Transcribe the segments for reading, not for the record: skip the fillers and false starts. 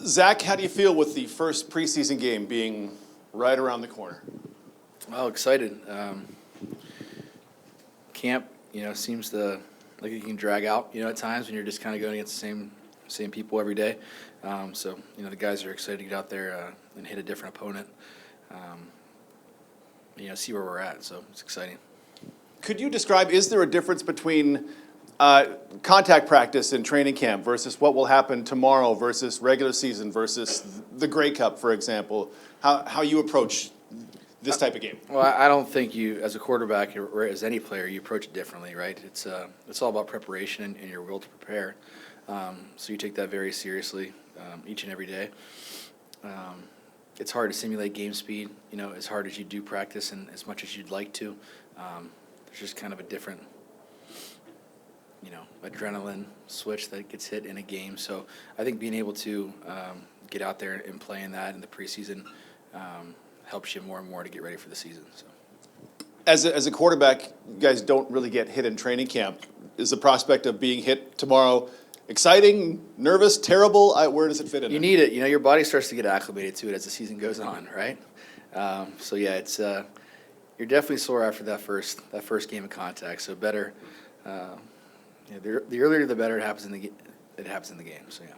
Zach, how do you feel with the first preseason game being right around the corner? Well, excited. Camp, seems like it can drag out, at times when you're just kind of going against the same people every day. So, the guys are excited to get out there and hit a different opponent. See where we're at. So it's exciting. Could you describe, is there a difference between contact practice and training camp versus what will happen tomorrow versus regular season versus the Grey Cup, for example? How you approach this type of game? Well, I don't think you, as a quarterback or as any player, you approach it differently, right? It's all about preparation and your will to prepare. So you take that very seriously each and every day. It's hard to simulate game speed, as hard as you do practice and as much as you'd like to. There's just kind of a different, adrenaline switch that gets hit in a game. So I think being able to get out there and play in that in the preseason helps you more and more to get ready for the season. So. As a quarterback, you guys don't really get hit in training camp. Is the prospect of being hit tomorrow exciting, nervous, terrible? Where does it fit in? You need it. Your body starts to get acclimated to it as the season goes on, right? So yeah, it's you're definitely sore after that first game of contact. So better, the earlier the better it happens in the game. So yeah.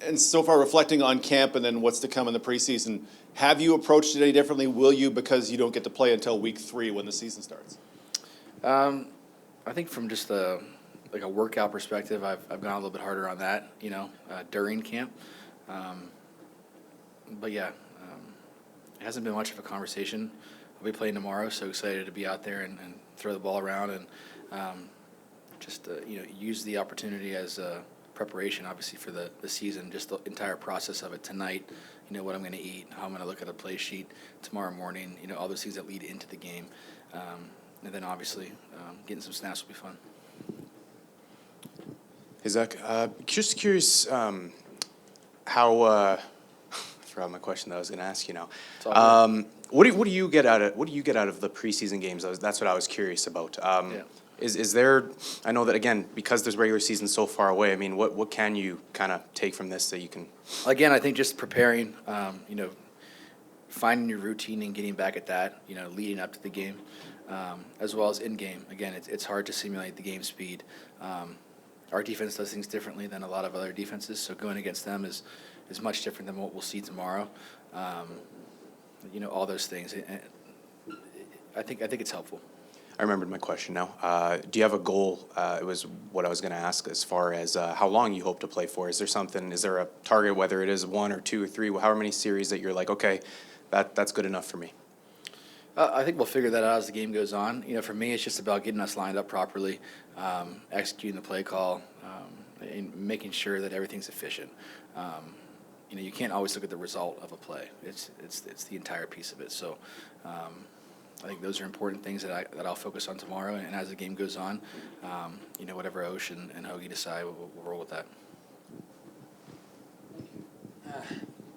And so far, reflecting on camp and then what's to come in the preseason, have you approached it any differently? Will you, because you don't get to play until week 3 when the season starts? I think from just a workout perspective, I've gone a little bit harder on that, during camp. But yeah, it hasn't been much of a conversation. I'll be playing tomorrow, so excited to be out there and throw the ball around and just use the opportunity as preparation, obviously, for the season, just the entire process of it tonight, what I'm going to eat, how I'm going to look at a play sheet tomorrow morning, all those things that lead into the game. And then obviously getting some snaps will be fun. Hey, Zach, just curious how, I forgot my question that I was going to ask you now. What do you get out of the preseason games? That's what I was curious about. Yeah. Is there, I know that, again, because this regular season's so far away, I mean, what can you kind of take from this that you can? Again, I think just preparing, finding your routine and getting back at that, leading up to the game, as well as in-game. Again, it's hard to simulate the game speed. Our defense does things differently than a lot of other defenses, so going against them is much different than what we'll see tomorrow. All those things. I think it's helpful. I remembered my question now. Do you have a goal? It was what I was going to ask as far as how long you hope to play for. Is there a target, whether it is 1 or 2 or 3, however many series that you're like, okay, that's good enough for me? I think we'll figure that out as the game goes on. For me, it's just about getting us lined up properly, executing the play call, and making sure that everything's efficient. You can't always look at the result of a play. It's the entire piece of it. So I think those are important things that I'll focus on tomorrow. And as the game goes on, whatever Osh and Hoagie decide, we'll roll with that.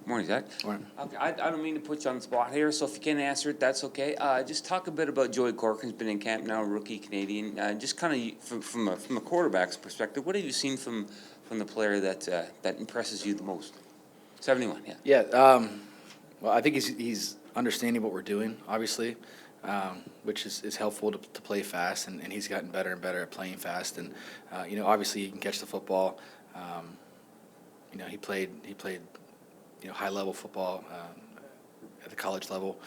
Morning, Zach. Morning. Okay, I don't mean to put you on the spot here, so if you can't answer it, that's okay. Just talk a bit about Joey Corcoran's been in camp now, rookie Canadian. Just kind of from a quarterback's perspective, what have you seen from the player that impresses you the most? 71, yeah. Yeah. Well, I think he's understanding what we're doing, obviously, which is helpful to play fast, and he's gotten better and better at playing fast. And obviously he can catch the football. He played high-level football at the college level.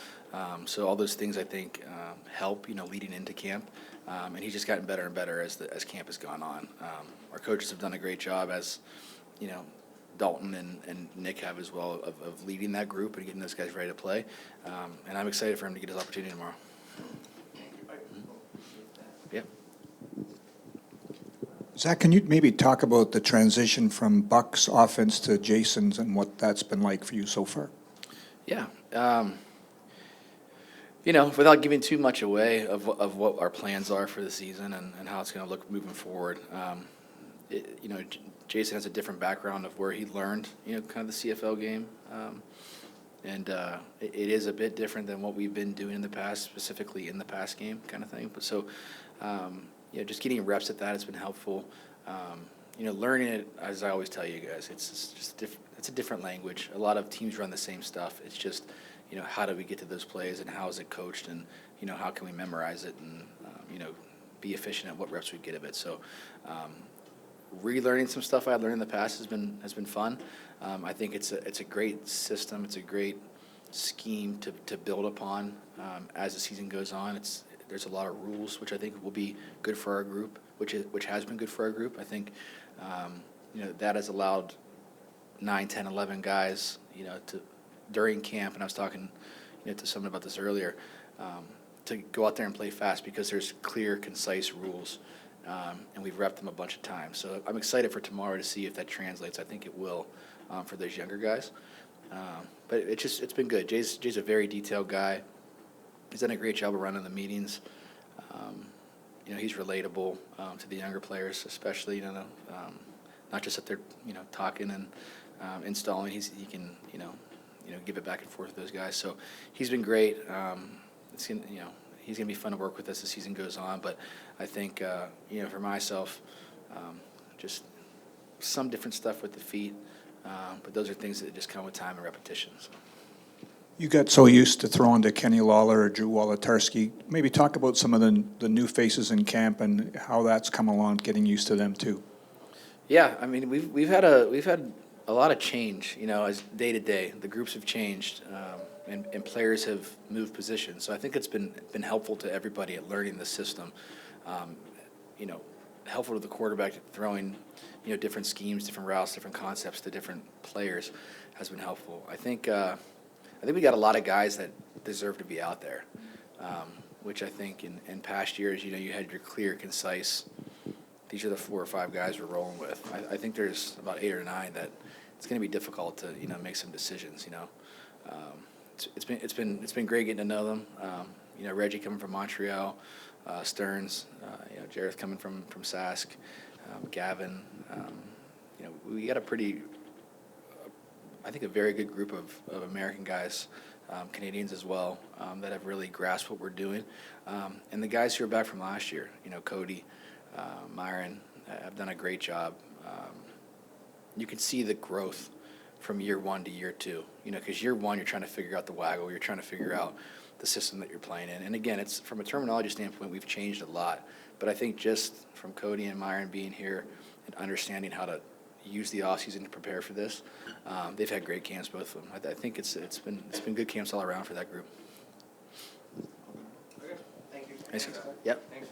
So all those things, I think, help, leading into camp. And he's just gotten better and better as camp has gone on. Our coaches have done a great job, as, Dalton and Nick have as well, of leading that group and getting those guys ready to play. And I'm excited for him to get his opportunity tomorrow. Yeah. Zach, can you maybe talk about the transition from Buck's offense to Jason's and what that's been like for you so far? Yeah. Without giving too much away of what our plans are for the season and how it's going to look moving forward, Jason has a different background of where he learned, kind of the CFL game. And it is a bit different than what we've been doing in the past, specifically in the pass game kind of thing. But so, just getting reps at that has been helpful. learning it, as I always tell you guys, it's a different language. A lot of teams run the same stuff. It's just, how do we get to those plays and how is it coached and, how can we memorize it and, be efficient at what reps we get of it. So, relearning some stuff I learned in the past has been fun. I think it's a great system. It's a great scheme to build upon as the season goes on. There's a lot of rules, which I think will be good for our group, which has been good for our group. I think that has allowed 9, 10, 11 guys, to during camp, and I was talking to someone about this earlier, to go out there and play fast because there's clear, concise rules, and we've repped them a bunch of times. So I'm excited for tomorrow to see if that translates. I think it will for those younger guys. But it's been good. Jay's a very detailed guy. He's done a great job of running the meetings. He's relatable to the younger players, especially, not just that they're, talking and installing. He can, give it back and forth with those guys. So he's been great. He's gonna be fun to work with as the season goes on. But I think, for myself, just some different stuff with the feet. But those are things that just come with time and repetition. So. You got so used to throwing to Kenny Lawler or Drew Wolotarski. Maybe talk about some of the new faces in camp and how that's come along, getting used to them too. Yeah, I mean we've had a lot of change, as day to day. The groups have changed, and players have moved positions. So I think it's been helpful to everybody at learning the system. Helpful to the quarterback throwing, different schemes, different routes, different concepts to different players has been helpful. I think we got a lot of guys that deserve to be out there, which I think in past years, you had your clear, concise, these are the 4 or 5 guys we're rolling with. I think there's about 8 or 9 that it's going to be difficult to, make some decisions, It's been great getting to know them. Reggie coming from Montreal, Stearns, Jareth coming from Sask, Gavin. We got a very good group of American guys, Canadians as well, that have really grasped what we're doing. And the guys who are back from last year, Cody, Myron, have done a great job. You can see the growth from year 1 to year 2, because year 1 you're trying to figure out the waggle, you're trying to figure out the system that you're playing in. And again, it's from a terminology standpoint, we've changed a lot. But I think just from Cody and Myron being here and understanding how to use the offseason to prepare for this, they've had great camps, both of them. I think it's been good camps all around for that group. Okay, thank you. Thanks. Yep.